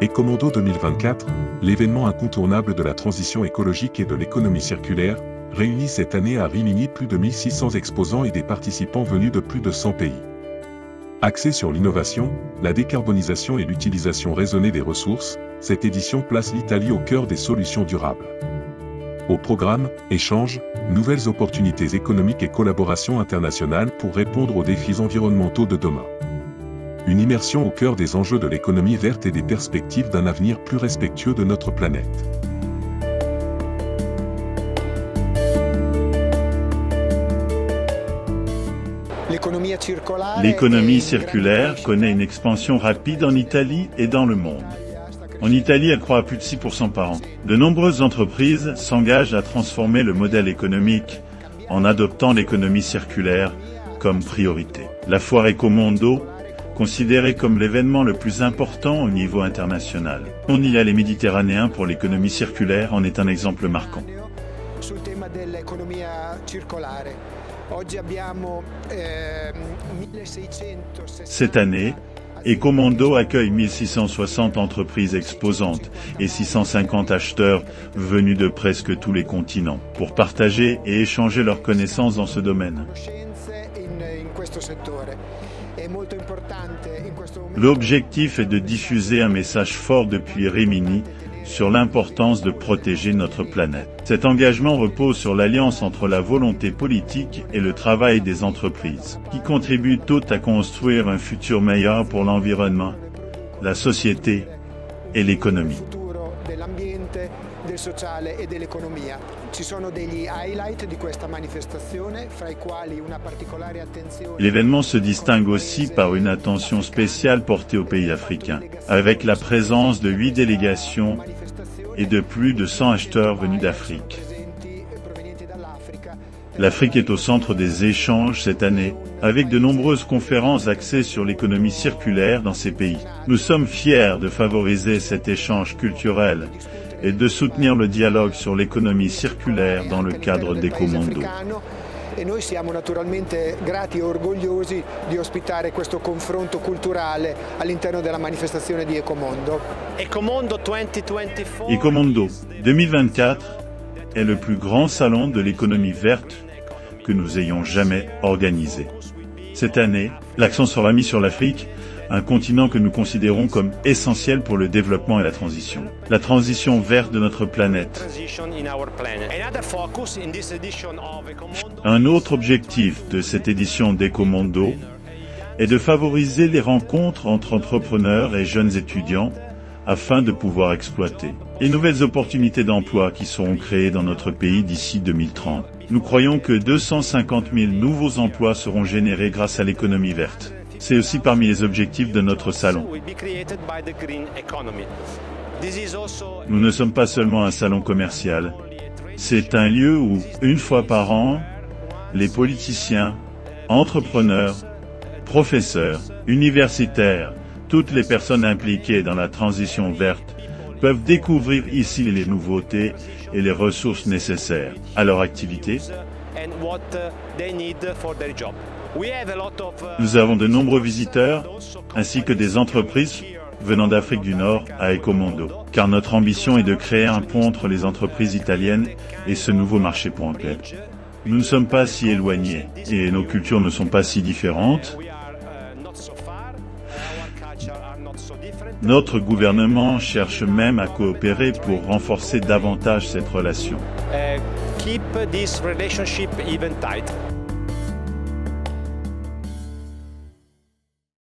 Ecomondo 2024, l'événement incontournable de la transition écologique et de l'économie circulaire, réunit cette année à Rimini plus de 1600 exposants et des participants venus de plus de 100 pays. Axée sur l'innovation, la décarbonisation et l'utilisation raisonnée des ressources, cette édition place l'Italie au cœur des solutions durables. Au programme, échanges, nouvelles opportunités économiques et collaborations internationales pour répondre aux défis environnementaux de demain. Une immersion au cœur des enjeux de l'économie verte et des perspectives d'un avenir plus respectueux de notre planète. L'économie circulaire connaît une expansion rapide en Italie et dans le monde. En Italie, elle croît à plus de 6% par an. De nombreuses entreprises s'engagent à transformer le modèle économique en adoptant l'économie circulaire comme priorité. La foire Ecomondo, considérée comme l'événement le plus important au niveau international. On y a les Méditerranéens pour l'économie circulaire en est un exemple marquant. Cette année, Ecomondo accueille 1660 entreprises exposantes et 650 acheteurs venus de presque tous les continents pour partager et échanger leurs connaissances dans ce domaine. L'objectif est de diffuser un message fort depuis Rimini sur l'importance de protéger notre planète. Cet engagement repose sur l'alliance entre la volonté politique et le travail des entreprises, qui contribuent toutes à construire un futur meilleur pour l'environnement, la société et l'économie. L'événement se distingue aussi par une attention spéciale portée aux pays africains, avec la présence de 8 délégations et de plus de 100 acheteurs venus d'Afrique. L'Afrique est au centre des échanges cette année, avec de nombreuses conférences axées sur l'économie circulaire dans ces pays. Nous sommes fiers de favoriser cet échange culturel et de soutenir le dialogue sur l'économie circulaire dans le cadre d'Ecomondo. E noi siamo naturalmente grati e orgogliosi di ospitare questo confronto culturale all'interno della manifestazione di Ecomondo. Ecomondo 2024 est le plus grand salon de l'économie verte que nous ayons jamais organisé. Cette année, l'accent sera mis sur l'Afrique, un continent que nous considérons comme essentiel pour le développement et la transition verte de notre planète. Un autre objectif de cette édition d'Ecomondo est de favoriser les rencontres entre entrepreneurs et jeunes étudiants afin de pouvoir exploiter les nouvelles opportunités d'emploi qui seront créées dans notre pays d'ici 2030. Nous croyons que 250 000 nouveaux emplois seront générés grâce à l'économie verte. C'est aussi parmi les objectifs de notre salon. Nous ne sommes pas seulement un salon commercial. C'est un lieu où, une fois par an, les politiciens, entrepreneurs, professeurs, universitaires, toutes les personnes impliquées dans la transition verte peuvent découvrir ici les nouveautés et les ressources nécessaires à leur activité. Nous avons de nombreux visiteurs, ainsi que des entreprises venant d'Afrique du Nord à Ecomondo, car notre ambition est de créer un pont entre les entreprises italiennes et ce nouveau marché pointé. Nous ne sommes pas si éloignés, et nos cultures ne sont pas si différentes. Notre gouvernement cherche même à coopérer pour renforcer davantage cette relation. Keep this relationship even tight.